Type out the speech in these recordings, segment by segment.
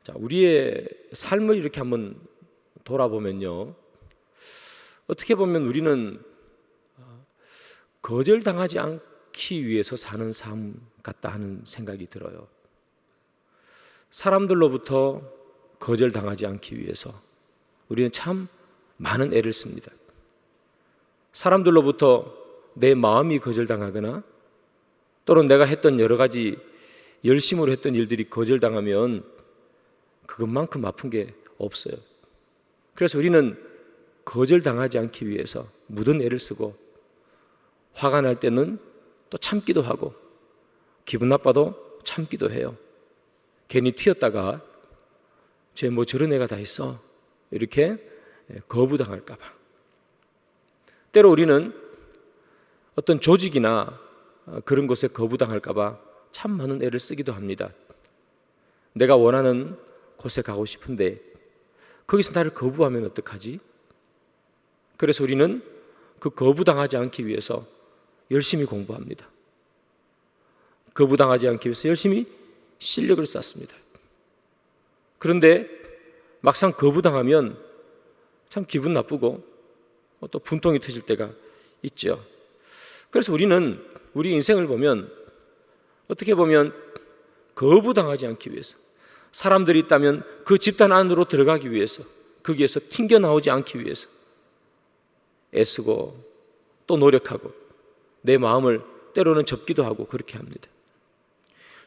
자, 우리의 삶을 이렇게 한번 돌아보면요, 어떻게 보면 우리는 거절당하지 않기 위해서 사는 삶 같다 하는 생각이 들어요. 사람들로부터 거절당하지 않기 위해서 우리는 참 많은 애를 씁니다. 사람들로부터 내 마음이 거절당하거나 또는 내가 했던 여러 가지 열심으로 했던 일들이 거절당하면 그것만큼 아픈 게 없어요. 그래서 우리는 거절당하지 않기 위해서 묻은 애를 쓰고, 화가 날 때는 또 참기도 하고, 기분 나빠도 참기도 해요. 괜히 튀었다가 쟤 뭐 저런 애가 다 있어 이렇게 거부당할까 봐. 때로 우리는 어떤 조직이나 그런 곳에 거부당할까 봐 참 많은 애를 쓰기도 합니다. 내가 원하는 곳에 가고 싶은데 거기서 나를 거부하면 어떡하지? 그래서 우리는 그 거부당하지 않기 위해서 열심히 공부합니다. 거부당하지 않기 위해서 열심히 실력을 쌓습니다. 그런데 막상 거부당하면 참 기분 나쁘고 또 분통이 터질 때가 있죠. 그래서 우리는 우리 인생을 보면 어떻게 보면 거부당하지 않기 위해서, 사람들이 있다면 그 집단 안으로 들어가기 위해서, 거기에서 튕겨나오지 않기 위해서 애쓰고 또 노력하고 내 마음을 때로는 접기도 하고 그렇게 합니다.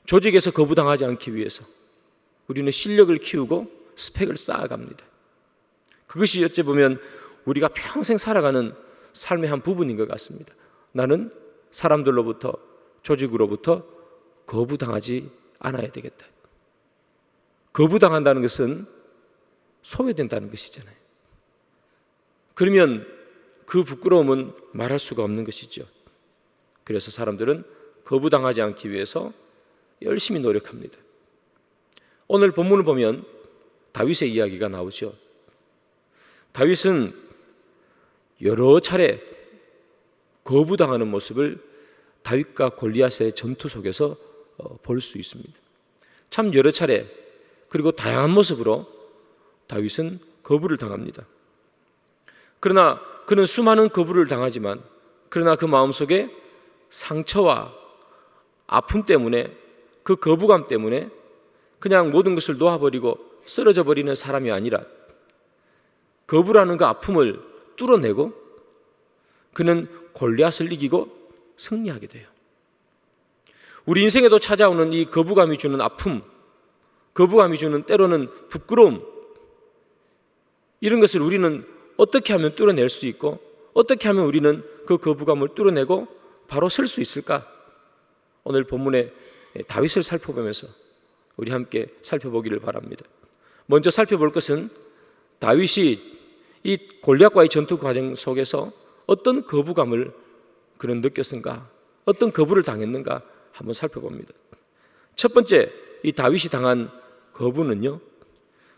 조직에서 거부당하지 않기 위해서 우리는 실력을 키우고 스펙을 쌓아갑니다. 그것이 어찌 보면 우리가 평생 살아가는 삶의 한 부분인 것 같습니다. 나는 사람들로부터, 조직으로부터 거부당하지 않아야 되겠다. 거부당한다는 것은 소외된다는 것이잖아요. 그러면 그 부끄러움은 말할 수가 없는 것이죠. 그래서 사람들은 거부당하지 않기 위해서 열심히 노력합니다. 오늘 본문을 보면 다윗의 이야기가 나오죠. 다윗은 여러 차례 거부당하는 모습을 다윗과 골리앗의 전투 속에서 볼 수 있습니다. 참 여러 차례, 그리고 다양한 모습으로 다윗은 거부를 당합니다. 그러나 그는 수많은 거부를 당하지만, 그러나 그 마음속에 상처와 아픔 때문에, 그 거부감 때문에 그냥 모든 것을 놓아버리고 쓰러져 버리는 사람이 아니라 거부라는 그 아픔을 뚫어내고 그는 골리앗을 이기고 승리하게 돼요. 우리 인생에도 찾아오는 이 거부감이 주는 아픔, 거부감이 주는 때로는 부끄러움, 이런 것을 우리는 어떻게 하면 뚫어낼 수 있고, 어떻게 하면 우리는 그 거부감을 뚫어내고 바로 설 수 있을까? 오늘 본문의 다윗을 살펴보면서 우리 함께 살펴보기를 바랍니다. 먼저 살펴볼 것은 다윗이 이 골리앗과의 전투 과정 속에서 어떤 거부감을 그는 느꼈는가, 어떤 거부를 당했는가 한번 살펴봅니다. 첫 번째, 이 다윗이 당한 거부는요,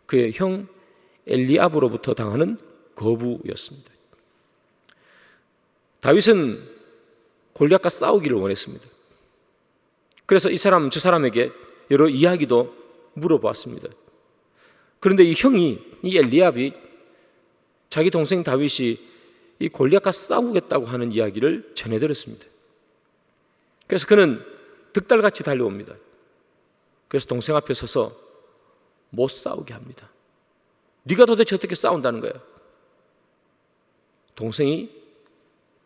그의 형 엘리압으로부터 당하는 거부였습니다. 다윗은 골리앗과 싸우기를 원했습니다. 그래서 이 사람 저 사람에게 여러 이야기도 물어보았습니다. 그런데 이 형이, 이 엘리압이 자기 동생 다윗이 이 골리앗과 싸우겠다고 하는 이야기를 전해 들었습니다. 그래서 그는 득달같이 달려옵니다. 그래서 동생 앞에 서서 못 싸우게 합니다. 네가 도대체 어떻게 싸운다는 거야? 동생이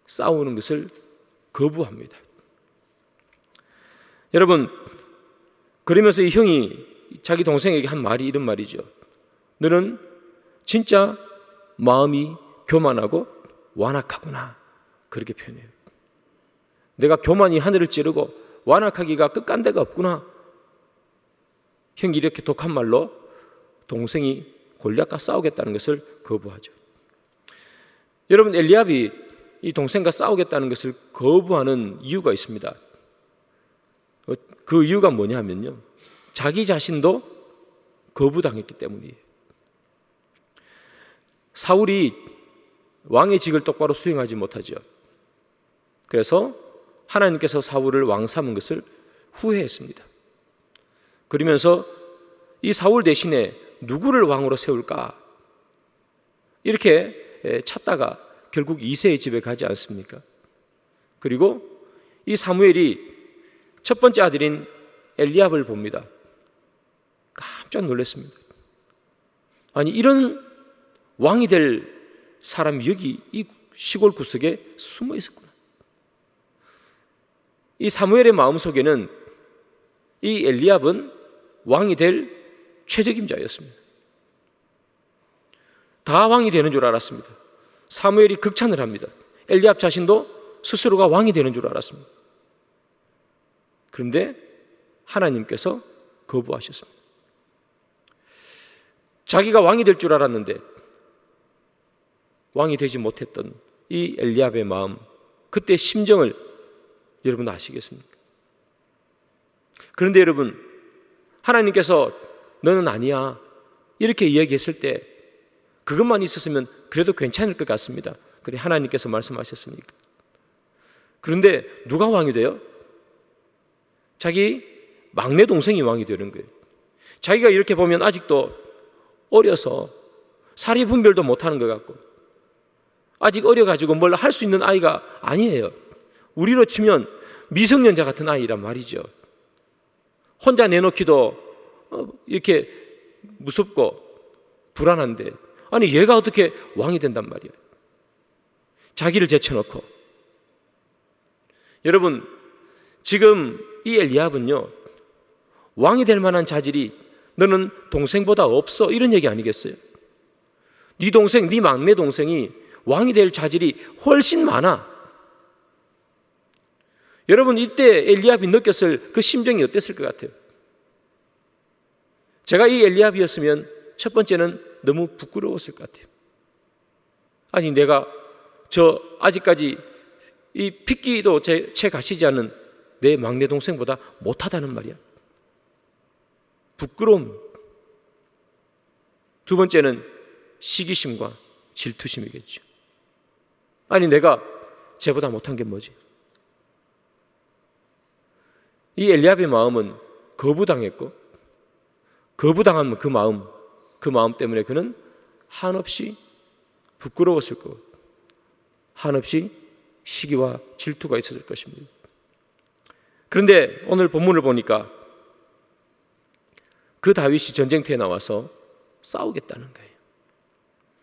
싸우는 것을 거부합니다. 여러분, 그러면서 이 형이 자기 동생에게 한 말이 이런 말이죠. 너는 진짜 마음이 교만하고 완악하구나. 그렇게 표현해요. 내가 교만이 하늘을 찌르고 완악하기가 끝간데가 없구나. 형이 이렇게 독한 말로 동생이 골리앗과 싸우겠다는 것을 거부하죠. 여러분, 엘리압이 이 동생과 싸우겠다는 것을 거부하는 이유가 있습니다. 그 이유가 뭐냐 하면요, 자기 자신도 거부당했기 때문이에요. 사울이 왕의 직을 똑바로 수행하지 못하죠. 그래서 하나님께서 사울을 왕 삼은 것을 후회했습니다. 그러면서 이 사울 대신에 누구를 왕으로 세울까? 이렇게 찾다가 결국 이새의 집에 가지 않습니까? 그리고 이 사무엘이 첫 번째 아들인 엘리압을 봅니다. 깜짝 놀랐습니다. 아니, 이런 왕이 될 사람이 여기 이 시골 구석에 숨어 있었구나. 이 사무엘의 마음속에는 이 엘리압은 왕이 될 최적임자였습니다. 다 왕이 되는 줄 알았습니다. 사무엘이 극찬을 합니다. 엘리압 자신도 스스로가 왕이 되는 줄 알았습니다. 그런데 하나님께서 거부하셨습니다. 자기가 왕이 될 줄 알았는데 왕이 되지 못했던 이 엘리압의 마음, 그때 심정을 여러분 아시겠습니까? 그런데 여러분, 하나님께서 너는 아니야 이렇게 이야기했을 때 그것만 있었으면 그래도 괜찮을 것 같습니다. 그래 하나님께서 말씀하셨습니까? 그런데 누가 왕이 돼요? 자기 막내 동생이 왕이 되는 거예요. 자기가 이렇게 보면 아직도 어려서 사리 분별도 못하는 것 같고 아직 어려가지고 뭘 할 수 있는 아이가 아니에요. 우리로 치면 미성년자 같은 아이란 말이죠. 혼자 내놓기도 이렇게 무섭고 불안한데 아니 얘가 어떻게 왕이 된단 말이에요. 자기를 제쳐놓고. 여러분, 지금 이 엘리압은요, 왕이 될 만한 자질이 너는 동생보다 없어 이런 얘기 아니겠어요? 네 동생, 네 막내 동생이 왕이 될 자질이 훨씬 많아. 여러분, 이때 엘리압이 느꼈을 그 심정이 어땠을 것 같아요? 제가 이 엘리압이었으면 첫 번째는 너무 부끄러웠을 것 같아요. 아니 내가 아직까지 이 핏기도 채 가시지 않은 내 막내 동생보다 못하다는 말이야. 부끄러움. 두 번째는 시기심과 질투심이겠죠. 아니 내가 쟤보다 못한 게 뭐지? 이 엘리압의 마음은 거부당했고 거부당한 그 마음 때문에 그는 한없이 부끄러웠을 거고 한없이 시기와 질투가 있었을 것입니다. 그런데 오늘 본문을 보니까 그 다윗이 전쟁터에 나와서 싸우겠다는 거예요.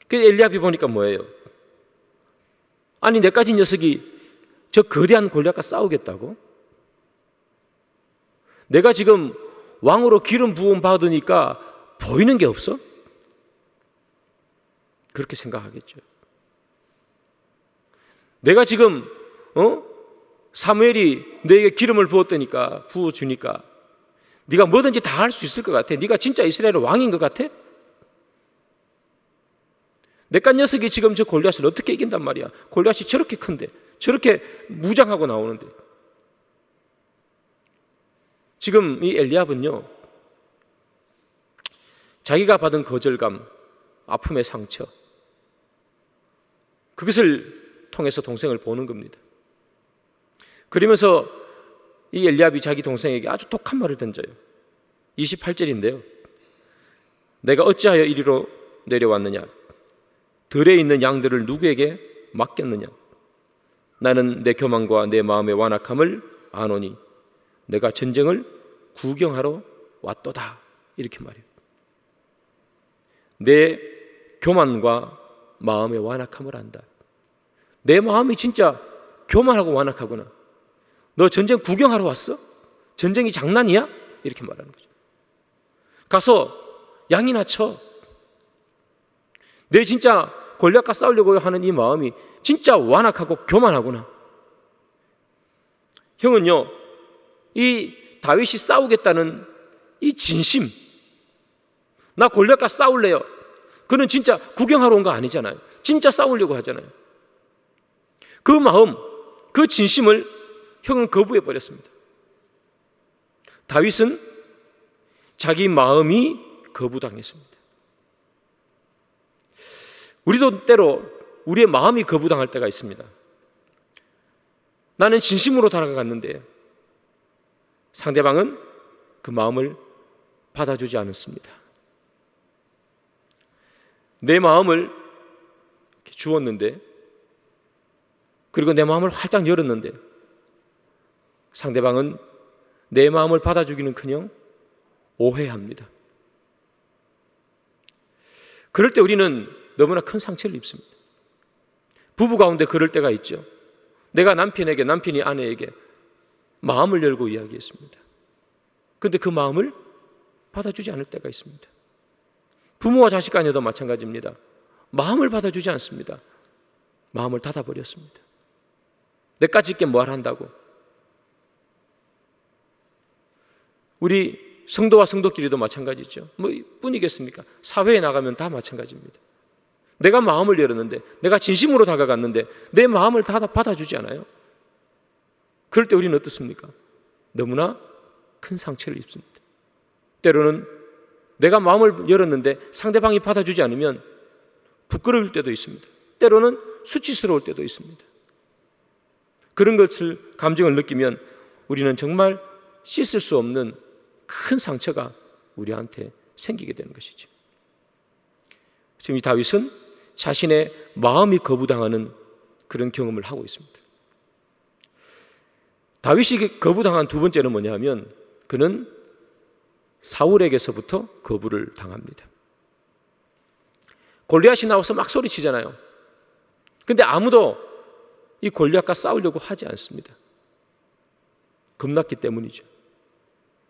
그래서 엘리압이 보니까 뭐예요? 아니 내까지 녀석이 저 거대한 골리앗과 싸우겠다고? 내가 지금 왕으로 기름 부음 받으니까 보이는 게 없어? 그렇게 생각하겠죠. 내가 지금 사무엘이 너에게 기름을 부어주니까 네가 뭐든지 다 할 수 있을 것 같아? 네가 진짜 이스라엘의 왕인 것 같아? 내깟 녀석이 지금 저 골리앗을 어떻게 이긴단 말이야? 골리앗이 저렇게 큰데, 저렇게 무장하고 나오는데. 지금 이 엘리압은요, 자기가 받은 거절감, 아픔의 상처, 그것을 통해서 동생을 보는 겁니다. 그러면서 이 엘리압이 자기 동생에게 아주 독한 말을 던져요. 28절인데요. 내가 어찌하여 이리로 내려왔느냐? 들에 있는 양들을 누구에게 맡겼느냐? 나는 내 교만과 내 마음의 완악함을 아노니 내가 전쟁을 구경하러 왔도다. 이렇게 말해요. 내 교만과 마음의 완악함을 안다. 내 마음이 진짜 교만하고 완악하구나. 너 전쟁 구경하러 왔어? 전쟁이 장난이야? 이렇게 말하는 거죠. 가서 양이나 쳐. 내 진짜 골리앗과 싸우려고 하는 이 마음이 진짜 완악하고 교만하구나. 형은요, 이 다윗이 싸우겠다는 이 진심, 나 골리앗과 싸울래요. 그는 진짜 구경하러 온 거 아니잖아요. 진짜 싸우려고 하잖아요. 그 마음, 그 진심을 형은 거부해 버렸습니다. 다윗은 자기 마음이 거부당했습니다. 우리도 때로 우리의 마음이 거부당할 때가 있습니다. 나는 진심으로 다가갔는데 상대방은 그 마음을 받아주지 않았습니다. 내 마음을 주었는데, 그리고 내 마음을 활짝 열었는데 상대방은 내 마음을 받아주기는커녕 오해합니다. 그럴 때 우리는 너무나 큰 상처를 입습니다. 부부 가운데 그럴 때가 있죠. 내가 남편에게, 남편이 아내에게 마음을 열고 이야기했습니다. 그런데 그 마음을 받아주지 않을 때가 있습니다. 부모와 자식 간에도 마찬가지입니다. 마음을 받아주지 않습니다. 마음을 닫아버렸습니다. 내가 짓게 뭘 한다고. 우리 성도와 성도끼리도 마찬가지죠. 뭐 뿐이겠습니까? 사회에 나가면 다 마찬가지입니다. 내가 마음을 열었는데, 내가 진심으로 다가갔는데 내 마음을 받아주지 않아요. 그럴 때 우리는 어떻습니까? 너무나 큰 상처를 입습니다. 때로는 내가 마음을 열었는데 상대방이 받아주지 않으면 부끄러울 때도 있습니다. 때로는 수치스러울 때도 있습니다. 그런 것을, 감정을 느끼면 우리는 정말 씻을 수 없는 큰 상처가 우리한테 생기게 되는 것이죠. 지금 이 다윗은 자신의 마음이 거부당하는 그런 경험을 하고 있습니다. 다윗이 거부당한 두 번째는 뭐냐 하면, 그는 사울에게서부터 거부를 당합니다. 골리앗이 나와서 막 소리치잖아요. 근데 아무도 이 골리앗과 싸우려고 하지 않습니다. 겁났기 때문이죠.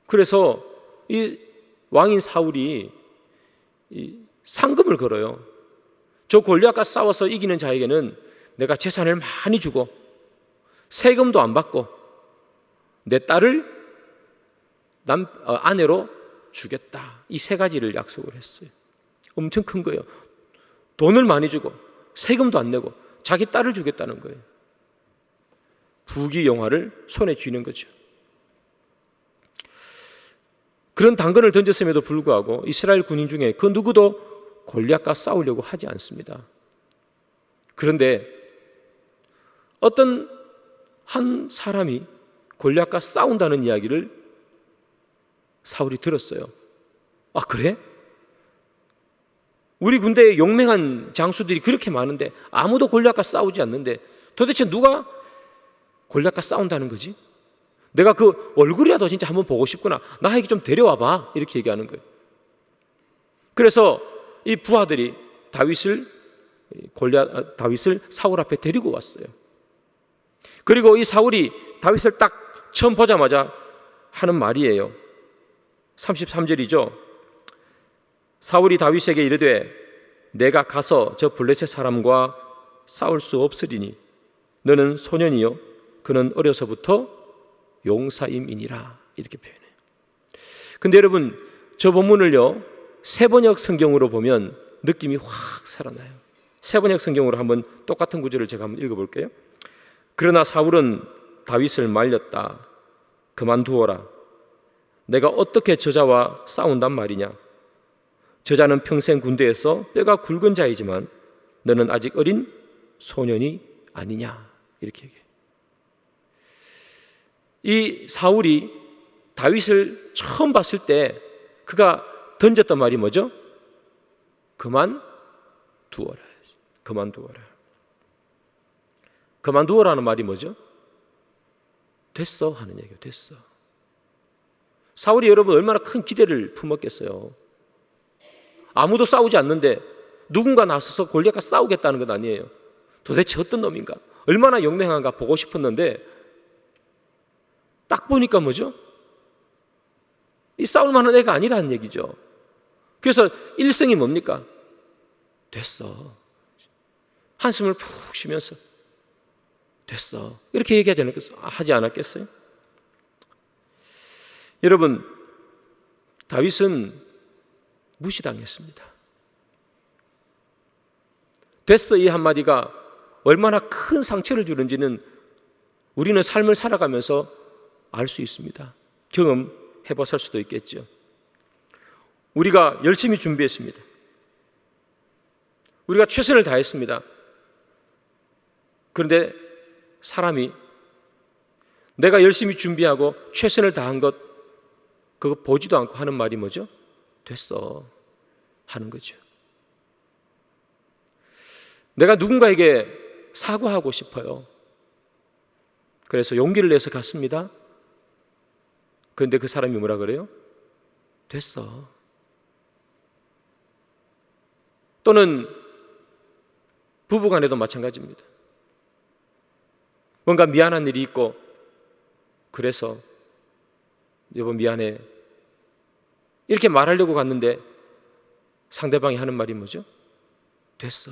그래서 이 왕인 사울이 이 상금을 걸어요. 저 골리앗과 싸워서 이기는 자에게는 내가 재산을 많이 주고 세금도 안 받고 내 딸을 아내로 주겠다. 이 세 가지를 약속을 했어요. 엄청 큰 거예요. 돈을 많이 주고 세금도 안 내고 자기 딸을 주겠다는 거예요. 부귀영화를 손에 쥐는 거죠. 그런 당근을 던졌음에도 불구하고 이스라엘 군인 중에 그 누구도 골리앗과 싸우려고 하지 않습니다. 그런데 어떤 한 사람이 골리앗과 싸운다는 이야기를 사울이 들었어요. 아, 그래? 우리 군대에 용맹한 장수들이 그렇게 많은데 아무도 골리앗과 싸우지 않는데 도대체 누가 골리앗과 싸운다는 거지? 내가 그 얼굴이라도 진짜 한번 보고 싶구나. 나에게 좀 데려와 봐. 이렇게 얘기하는 거예요. 그래서 이 부하들이 다윗을 사울 앞에 데리고 왔어요. 그리고 이 사울이 다윗을 딱 처음 보자마자 하는 말이에요. 33절이죠. 사울이 다윗에게 이르되 내가 가서 저 블레셋 사람과 싸울 수 없으리니 너는 소년이요 그는 어려서부터 용사임이니라. 이렇게 표현해요. 근데 여러분, 저 본문을요 세번역 성경으로 보면 느낌이 확 살아나요. 세번역 성경으로 한번 똑같은 구절을 제가 한번 읽어볼게요. 그러나 사울은 다윗을 말렸다. 그만두어라. 내가 어떻게 저자와 싸운단 말이냐. 저자는 평생 군대에서 뼈가 굵은 자이지만 너는 아직 어린 소년이 아니냐. 이렇게 얘기해요. 이 사울이 다윗을 처음 봤을 때 그가 던졌던 말이 뭐죠? 그만두어라. 그만두어라. 그만두어라는 말이 뭐죠? 됐어 하는 얘기예요. 됐어. 사울이 여러분 얼마나 큰 기대를 품었겠어요. 아무도 싸우지 않는데 누군가 나서서 골리앗과 싸우겠다는 것 아니에요. 도대체 어떤 놈인가? 얼마나 용맹한가 보고 싶었는데 딱 보니까 뭐죠? 이 싸울 만한 애가 아니라는 얘기죠. 그래서 일성이 뭡니까? 됐어. 한숨을 푹 쉬면서 됐어. 이렇게 하지 않았겠어요? 여러분, 다윗은 무시당했습니다. 됐어 이 한마디가 얼마나 큰 상처를 주는지는 우리는 삶을 살아가면서 알 수 있습니다. 경험해봤을 수도 있겠죠. 우리가 열심히 준비했습니다. 우리가 최선을 다했습니다. 그런데 사람이 내가 열심히 준비하고 최선을 다한 것 그거 보지도 않고 하는 말이 뭐죠? 됐어 하는 거죠. 내가 누군가에게 사과하고 싶어요. 그래서 용기를 내서 갔습니다. 그런데 그 사람이 뭐라 그래요? 됐어. 또는 부부간에도 마찬가지입니다. 뭔가 미안한 일이 있고 그래서 여보 미안해 이렇게 말하려고 갔는데 상대방이 하는 말이 뭐죠? 됐어.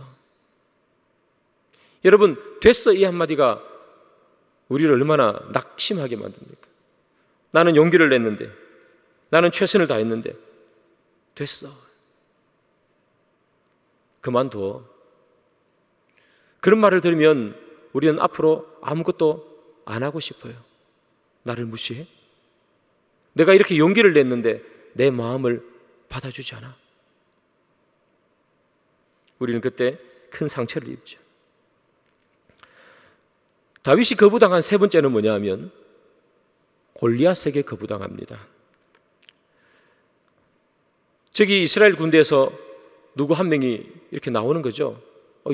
여러분, 됐어 이 한마디가 우리를 얼마나 낙심하게 만듭니까? 나는 용기를 냈는데, 나는 최선을 다했는데 됐어. 그만둬. 그런 말을 들으면 우리는 앞으로 아무것도 안 하고 싶어요. 나를 무시해? 내가 이렇게 용기를 냈는데 내 마음을 받아주지 않아. 우리는 그때 큰 상처를 입죠. 다윗이 거부당한 세 번째는 뭐냐 하면 골리앗에게 거부당합니다. 저기 이스라엘 군대에서 누구 한 명이 이렇게 나오는 거죠.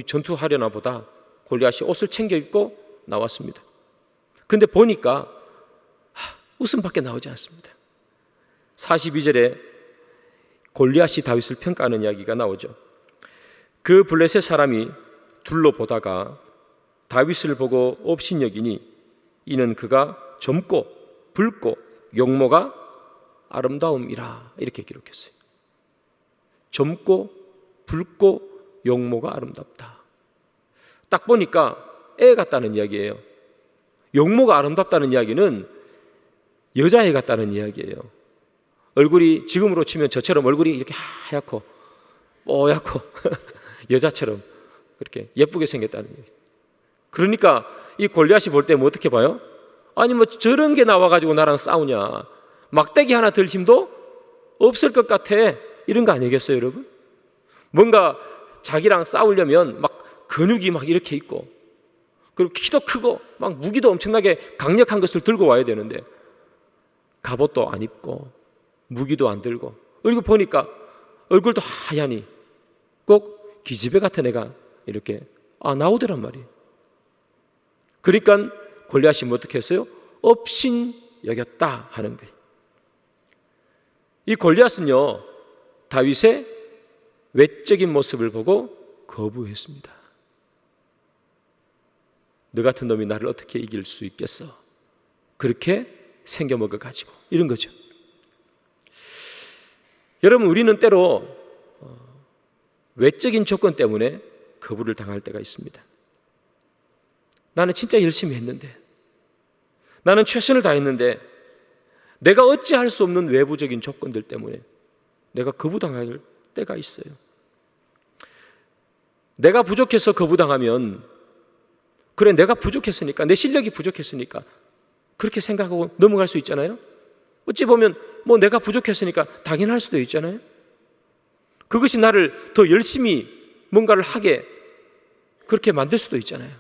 전투하려나 보다. 골리앗이 옷을 챙겨 입고 나왔습니다. 그런데 보니까 웃음밖에 나오지 않습니다. 42절에 골리앗이 다윗을 평가하는 이야기가 나오죠. 그 블레셋 사람이 둘러보다가 다윗을 보고 업신여기니 이는 그가 젊고 붉고 용모가 아름다움이라 이렇게 기록했어요. 젊고 붉고 용모가 아름답다. 딱 보니까 애 같다는 이야기예요. 용모가 아름답다는 이야기는 여자애 같다는 이야기예요. 얼굴이 지금으로 치면 저처럼 얼굴이 이렇게 하얗고 뽀얗고 여자처럼 그렇게 예쁘게 생겼다는 얘기. 그러니까 이 골리앗이 볼 때 뭐 어떻게 봐요? 아니 뭐 저런 게 나와가지고 나랑 싸우냐, 막대기 하나 들 힘도 없을 것 같아, 이런 거 아니겠어요 여러분? 뭔가 자기랑 싸우려면 막 근육이 막 이렇게 있고 그리고 키도 크고 막 무기도 엄청나게 강력한 것을 들고 와야 되는데 갑옷도 안 입고 무기도 안 들고, 그리고 보니까 얼굴도 하얀이 꼭 기집애 같은 애가 이렇게 나오더란 말이에요. 그러니까 골리앗이 뭐 어떻게 했어요? 업신 여겼다 하는 거예요. 이 골리앗은요 다윗의 외적인 모습을 보고 거부했습니다. 너 같은 놈이 나를 어떻게 이길 수 있겠어? 그렇게 생겨먹어 가지고 이런 거죠. 여러분, 우리는 때로 외적인 조건 때문에 거부를 당할 때가 있습니다. 나는 진짜 열심히 했는데, 나는 최선을 다했는데 내가 어찌할 수 없는 외부적인 조건들 때문에 내가 거부당할 때가 있어요. 내가 부족해서 거부당하면 그래 내가 부족했으니까, 내 실력이 부족했으니까 그렇게 생각하고 넘어갈 수 있잖아요. 어찌 보면 뭐 내가 부족했으니까 당연할 수도 있잖아요. 그것이 나를 더 열심히 뭔가를 하게 그렇게 만들 수도 있잖아요.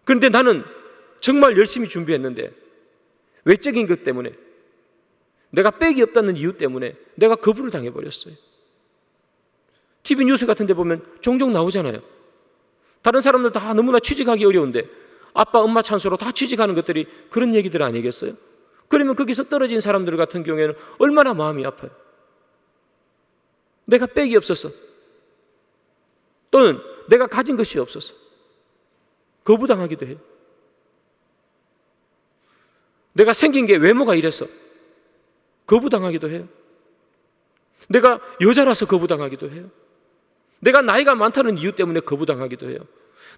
그런데 나는 정말 열심히 준비했는데 외적인 것 때문에, 내가 빽이 없다는 이유 때문에 내가 거부를 당해버렸어요. TV 뉴스 같은 데 보면 종종 나오잖아요. 다른 사람들 다 너무나 취직하기 어려운데 아빠 엄마 찬스로 다 취직하는 것들이 그런 얘기들 아니겠어요? 그러면 거기서 떨어진 사람들 같은 경우에는 얼마나 마음이 아파요. 내가 빽이 없어서, 또는 내가 가진 것이 없어서 거부당하기도 해요. 내가 생긴 게 외모가 이래서 거부당하기도 해요. 내가 여자라서 거부당하기도 해요. 내가 나이가 많다는 이유 때문에 거부당하기도 해요.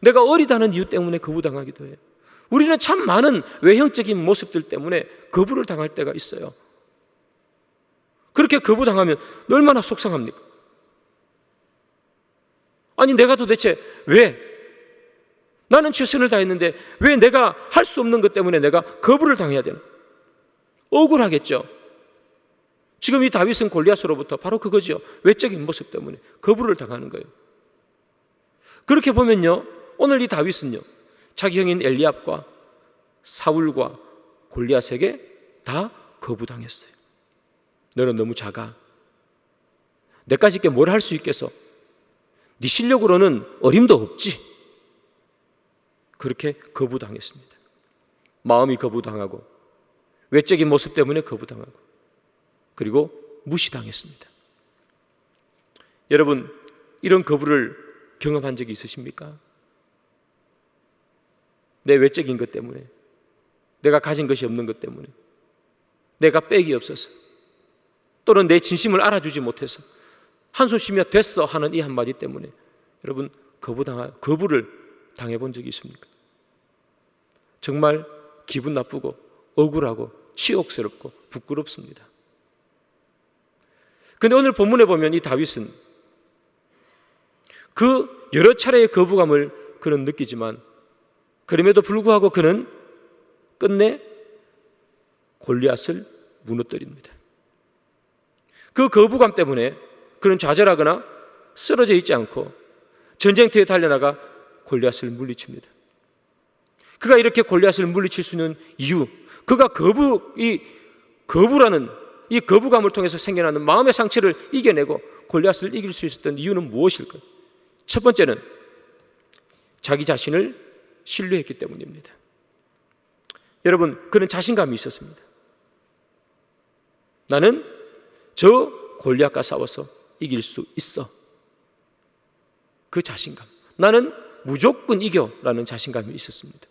내가 어리다는 이유 때문에 거부당하기도 해요. 우리는 참 많은 외형적인 모습들 때문에 거부를 당할 때가 있어요. 그렇게 거부당하면 얼마나 속상합니까? 아니 내가 도대체 왜, 나는 최선을 다했는데 왜 내가 할 수 없는 것 때문에 내가 거부를 당해야 되나? 억울하겠죠. 지금 이 다윗은 골리앗으로부터 바로 그거죠. 외적인 모습 때문에 거부를 당하는 거예요. 그렇게 보면요, 오늘 이 다윗은요 자기 형인 엘리압과 사울과 골리앗에게 다 거부당했어요. 너는 너무 작아. 내까지 게 뭘 할 수 있겠어? 네 실력으로는 어림도 없지. 그렇게 거부당했습니다. 마음이 거부당하고 외적인 모습 때문에 거부당하고 그리고 무시당했습니다. 여러분, 이런 거부를 경험한 적이 있으십니까? 내 외적인 것 때문에, 내가 가진 것이 없는 것 때문에, 내가 빽이 없어서, 또는 내 진심을 알아주지 못해서 한숨 쉬며 됐어 하는 이 한마디 때문에 여러분 거부를 당해본 적이 있습니까? 정말 기분 나쁘고 억울하고 치욕스럽고 부끄럽습니다. 그런데 오늘 본문에 보면 이 다윗은 그 여러 차례의 거부감을 그는 느끼지만 그럼에도 불구하고 그는 끝내 골리앗을 무너뜨립니다. 그 거부감 때문에 그는 좌절하거나 쓰러져 있지 않고 전쟁터에 달려나가 골리앗을 물리칩니다. 그가 이렇게 골리앗을 물리칠 수 있는 이유, 그가 거부라는 이 거부감을 통해서 생겨나는 마음의 상처를 이겨내고 골리앗을 이길 수 있었던 이유는 무엇일까요? 첫 번째는 자기 자신을 신뢰했기 때문입니다. 여러분, 그는 자신감이 있었습니다. 나는 저 골리앗과 싸워서 이길 수 있어. 그 자신감. 나는 무조건 이겨라는 자신감이 있었습니다.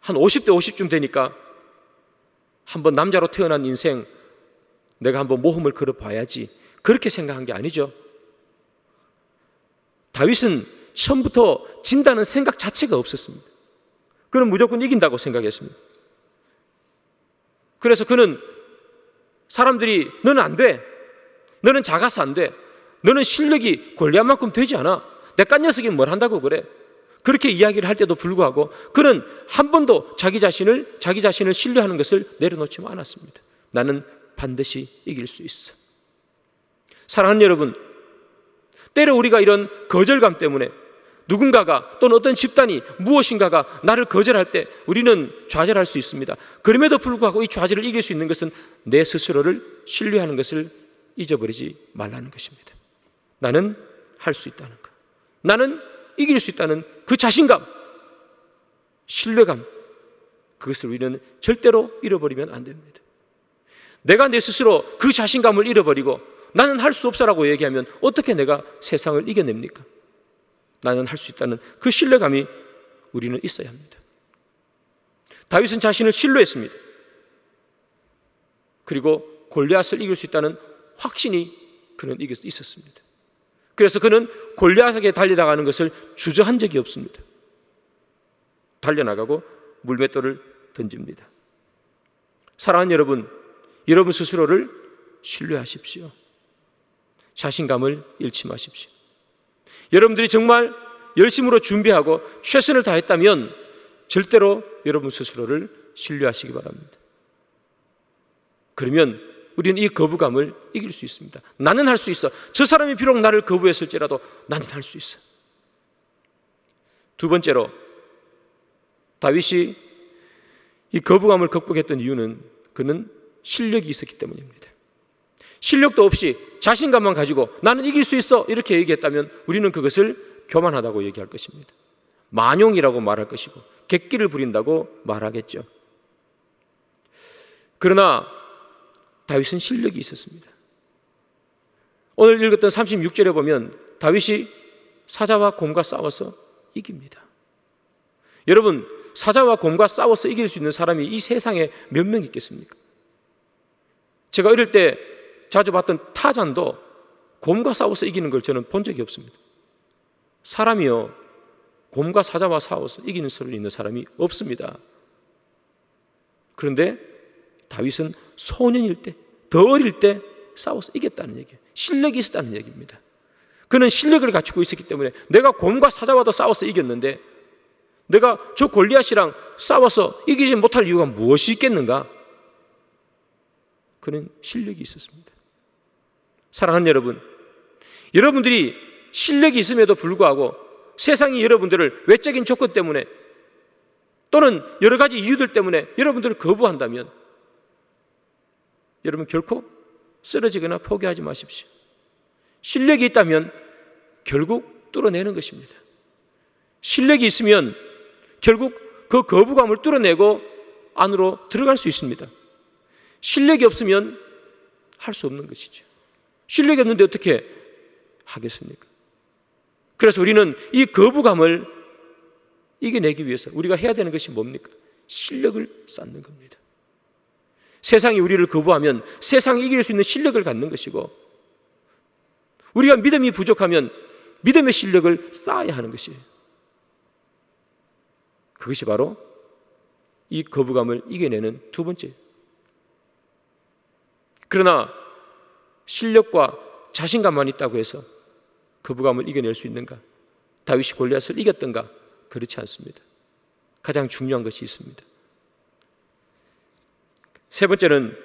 한 50대 50쯤 되니까 한번 남자로 태어난 인생 내가 한번 모험을 걸어봐야지 그렇게 생각한 게 아니죠. 다윗은 처음부터 진다는 생각 자체가 없었습니다. 그는 무조건 이긴다고 생각했습니다. 그래서 그는 사람들이 너는 안 돼. 너는 작아서 안 돼. 너는 실력이 골리앗만큼 되지 않아. 내깟 녀석이 뭘 한다고 그래. 그렇게 이야기를 할 때도 불구하고 그는 한 번도 자기 자신을 신뢰하는 것을 내려놓지 않았습니다. 나는 반드시 이길 수 있어. 사랑하는 여러분, 때로 우리가 이런 거절감 때문에 누군가가 또는 어떤 집단이 무엇인가가 나를 거절할 때 우리는 좌절할 수 있습니다. 그럼에도 불구하고 이 좌절을 이길 수 있는 것은 내 스스로를 신뢰하는 것을 잊어버리지 말라는 것입니다. 나는 할 수 있다는 것, 나는 이길 수 있다는 그 자신감, 신뢰감, 그것을 우리는 절대로 잃어버리면 안 됩니다. 내가 내 스스로 그 자신감을 잃어버리고 나는 할 수 없어라고 얘기하면 어떻게 내가 세상을 이겨냅니까? 나는 할 수 있다는 그 신뢰감이 우리는 있어야 합니다. 다윗은 자신을 신뢰했습니다. 그리고 골리앗을 이길 수 있다는 확신이 그는 있었습니다. 그래서 그는 골리앗에게 달려나가는 것을 주저한 적이 없습니다. 달려나가고 물맷돌을 던집니다. 사랑하는 여러분, 여러분 스스로를 신뢰하십시오. 자신감을 잃지 마십시오. 여러분들이 정말 열심으로 준비하고 최선을 다했다면 절대로 여러분 스스로를 신뢰하시기 바랍니다. 그러면 우리는 이 거부감을 이길 수 있습니다. 나는 할 수 있어. 저 사람이 비록 나를 거부했을지라도 나는 할 수 있어. 두 번째로 다윗이 이 거부감을 극복했던 이유는 그는 실력이 있었기 때문입니다. 실력도 없이 자신감만 가지고 나는 이길 수 있어 이렇게 얘기했다면 우리는 그것을 교만하다고 얘기할 것입니다. 만용이라고 말할 것이고 객기를 부린다고 말하겠죠. 그러나 다윗은 실력이 있었습니다. 오늘 읽었던 36절에 보면 다윗이 사자와 곰과 싸워서 이깁니다. 여러분, 사자와 곰과 싸워서 이길 수 있는 사람이 이 세상에 몇 명 있겠습니까? 제가 어릴 때 자주 봤던 타잔도 곰과 싸워서 이기는 걸 저는 본 적이 없습니다. 사람이요, 곰과 사자와 싸워서 이기는 소리 있는 사람이 없습니다. 그런데 다윗은 소년일 때, 더 어릴 때 싸워서 이겼다는 얘기예요. 실력이 있었다는 얘기입니다. 그는 실력을 갖추고 있었기 때문에 내가 곰과 사자와도 싸워서 이겼는데 내가 저 골리앗이랑 싸워서 이기지 못할 이유가 무엇이 있겠는가? 그는 실력이 있었습니다. 사랑하는 여러분, 여러분들이 실력이 있음에도 불구하고 세상이 여러분들을 외적인 조건 때문에 또는 여러 가지 이유들 때문에 여러분들을 거부한다면 여러분 결코 쓰러지거나 포기하지 마십시오. 실력이 있다면 결국 뚫어내는 것입니다. 실력이 있으면 결국 그 거부감을 뚫어내고 안으로 들어갈 수 있습니다. 실력이 없으면 할 수 없는 것이죠. 실력이 없는데 어떻게 하겠습니까? 그래서 우리는 이 거부감을 이겨내기 위해서 우리가 해야 되는 것이 뭡니까? 실력을 쌓는 겁니다. 세상이 우리를 거부하면 세상이 이길 수 있는 실력을 갖는 것이고, 우리가 믿음이 부족하면 믿음의 실력을 쌓아야 하는 것이에요. 그것이 바로 이 거부감을 이겨내는 두 번째. 그러나 실력과 자신감만 있다고 해서 거부감을 이겨낼 수 있는가? 다윗이 골리앗을 이겼던가? 그렇지 않습니다. 가장 중요한 것이 있습니다. 세 번째는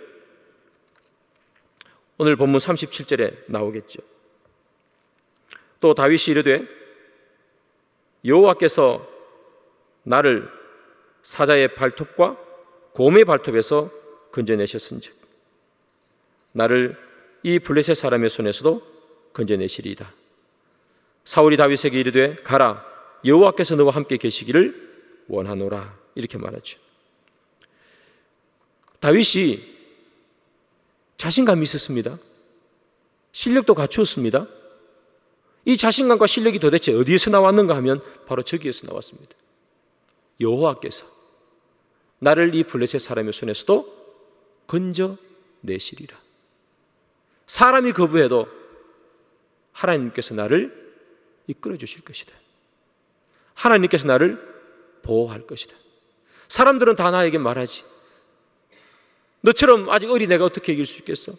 오늘 본문 37절에 나오겠죠. 또 다윗이 이르되 여호와께서 나를 사자의 발톱과 곰의 발톱에서 건져내셨은즉 나를 이 블레셋 사람의 손에서도 건져내시리이다. 사울이 다윗에게 이르되 가라, 여호와께서 너와 함께 계시기를 원하노라. 이렇게 말하죠. 다윗이 자신감이 있었습니다. 실력도 갖추었습니다. 이 자신감과 실력이 도대체 어디에서 나왔는가 하면 바로 저기에서 나왔습니다. 여호와께서 나를 이 블레셋 사람의 손에서도 건져내시리라. 사람이 거부해도 하나님께서 나를 이끌어 주실 것이다. 하나님께서 나를 보호할 것이다. 사람들은 다 나에게 말하지, 너처럼 아직 어린 애가 어떻게 이길 수 있겠어?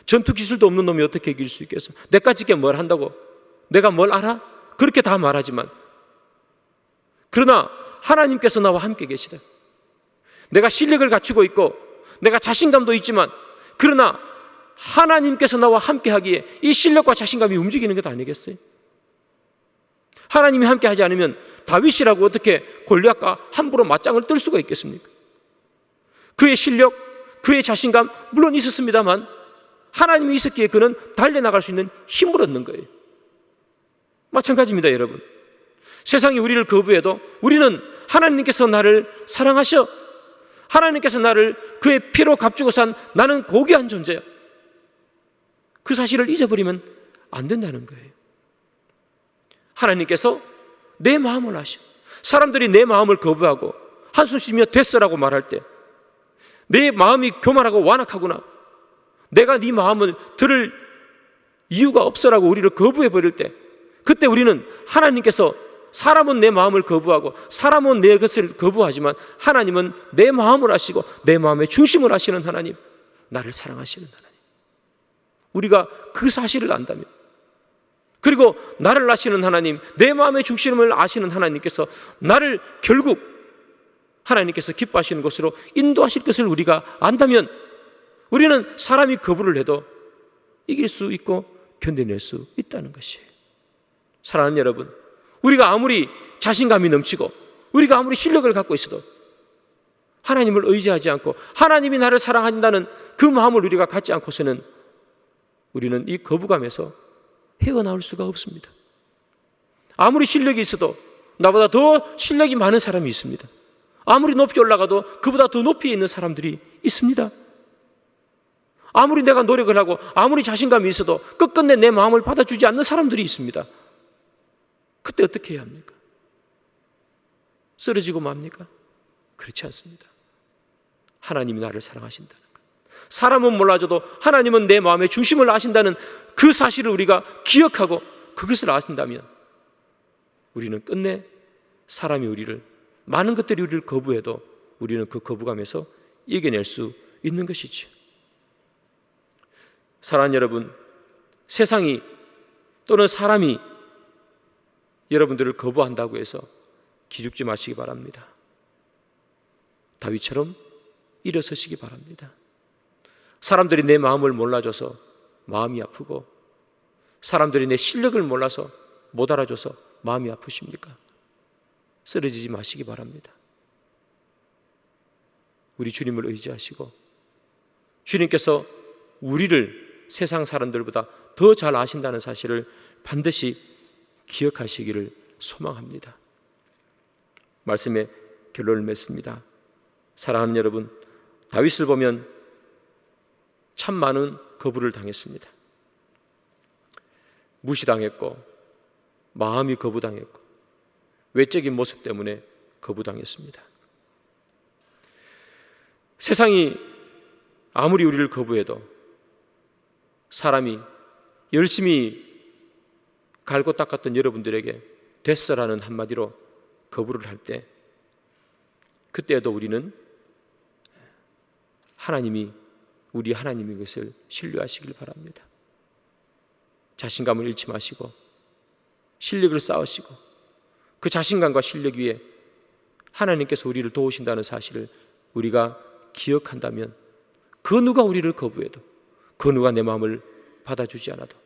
전투 기술도 없는 놈이 어떻게 이길 수 있겠어? 내까짓 게 뭘 한다고? 내가 뭘 알아? 그렇게 다 말하지만, 그러나 하나님께서 나와 함께 계시다. 내가 실력을 갖추고 있고 내가 자신감도 있지만, 그러나 하나님께서 나와 함께 하기에 이 실력과 자신감이 움직이는 것 아니겠어요? 하나님이 함께 하지 않으면 다윗이라고 어떻게 골리앗과 함부로 맞짱을 뜰 수가 있겠습니까? 그의 실력, 그의 자신감 물론 있었습니다만 하나님이 있었기에 그는 달려나갈 수 있는 힘을 얻는 거예요. 마찬가지입니다, 여러분. 세상이 우리를 거부해도 우리는 하나님께서 나를 사랑하셔, 하나님께서 나를 그의 피로 값주고 산 나는 고귀한 존재야, 그 사실을 잊어버리면 안 된다는 거예요. 하나님께서 내 마음을 아셔. 사람들이 내 마음을 거부하고 한숨 쉬며 됐어라고 말할 때, 내 마음이 교만하고 완악하구나, 내가 네 마음을 들을 이유가 없어라고 우리를 거부해 버릴 때, 그때 우리는 하나님께서, 사람은 내 마음을 거부하고 사람은 내 것을 거부하지만 하나님은 내 마음을 아시고 내 마음의 중심을 아시는 하나님, 나를 사랑하시는 하나님, 우리가 그 사실을 안다면, 그리고 나를 아시는 하나님, 내 마음의 중심을 아시는 하나님께서 나를 결국 하나님께서 기뻐하시는 것으로 인도하실 것을 우리가 안다면, 우리는 사람이 거부를 해도 이길 수 있고 견뎌낼 수 있다는 것이에요. 사랑하는 여러분, 우리가 아무리 자신감이 넘치고 우리가 아무리 실력을 갖고 있어도 하나님을 의지하지 않고 하나님이 나를 사랑한다는 그 마음을 우리가 갖지 않고서는 우리는 이 거부감에서 헤어나올 수가 없습니다. 아무리 실력이 있어도 나보다 더 실력이 많은 사람이 있습니다. 아무리 높이 올라가도 그보다 더 높이 있는 사람들이 있습니다. 아무리 내가 노력을 하고 아무리 자신감이 있어도 끝끝내 내 마음을 받아주지 않는 사람들이 있습니다. 그때 어떻게 해야 합니까? 쓰러지고 맙니까? 그렇지 않습니다. 하나님이 나를 사랑하신다는 것, 사람은 몰라줘도 하나님은 내 마음의 중심을 아신다는 그 사실을 우리가 기억하고 그것을 아신다면 우리는 끝내 사람이 우리를, 많은 것들이 우리를 거부해도 우리는 그 거부감에서 이겨낼 수 있는 것이죠. 사랑하는 여러분, 세상이 또는 사람이 여러분들을 거부한다고 해서 기죽지 마시기 바랍니다. 다윗처럼 일어서시기 바랍니다. 사람들이 내 마음을 몰라줘서 마음이 아프고 사람들이 내 실력을 몰라서 못 알아줘서 마음이 아프십니까? 쓰러지지 마시기 바랍니다. 우리 주님을 의지하시고 주님께서 우리를 세상 사람들보다 더 잘 아신다는 사실을 반드시 기억하시기를 소망합니다. 말씀의 결론을 맺습니다. 사랑하는 여러분, 다윗을 보면 참 많은 거부를 당했습니다. 무시당했고, 마음이 거부당했고, 외적인 모습 때문에 거부당했습니다. 세상이 아무리 우리를 거부해도 사람이 열심히 갈고 닦았던 여러분들에게 됐어라는 한마디로 거부를 할 때, 그때에도 우리는 우리 하나님이 그것을 신뢰하시길 바랍니다. 자신감을 잃지 마시고 실력을 쌓으시고 그 자신감과 실력 위에 하나님께서 우리를 도우신다는 사실을 우리가 기억한다면, 그 누가 우리를 거부해도, 그 누가 내 마음을 받아주지 않아도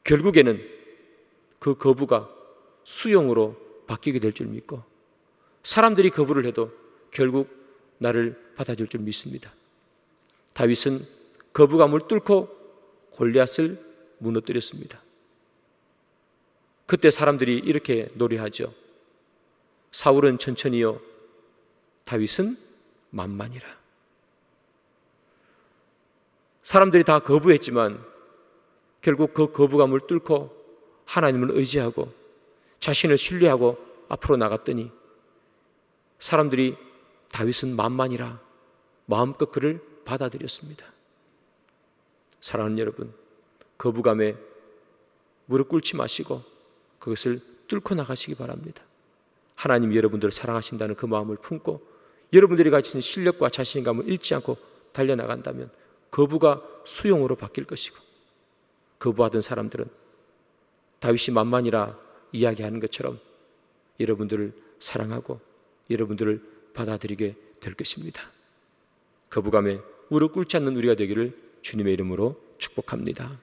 결국에는 그 거부가 수용으로 바뀌게 될 줄 믿고, 사람들이 거부를 해도 결국 나를 받아줄 줄 믿습니다. 다윗은 거부감을 뚫고 골리앗을 무너뜨렸습니다. 그때 사람들이 이렇게 노래하죠. 사울은 천천히요, 다윗은 만만이라. 사람들이 다 거부했지만 결국 그 거부감을 뚫고 하나님을 의지하고 자신을 신뢰하고 앞으로 나갔더니 사람들이 다윗은 만만이라 마음껏 그를 받아들였습니다. 사랑하는 여러분, 거부감에 무릎 꿇지 마시고 그것을 뚫고 나가시기 바랍니다. 하나님이 여러분들을 사랑하신다는 그 마음을 품고 여러분들이 가진 실력과 자신감을 잃지 않고 달려나간다면 거부가 수용으로 바뀔 것이고, 거부하던 사람들은 다윗이 만만이라 이야기하는 것처럼 여러분들을 사랑하고 여러분들을 받아들이게 될 것입니다. 거부감에 무릎 꿇지 않는 우리가 되기를 주님의 이름으로 축복합니다.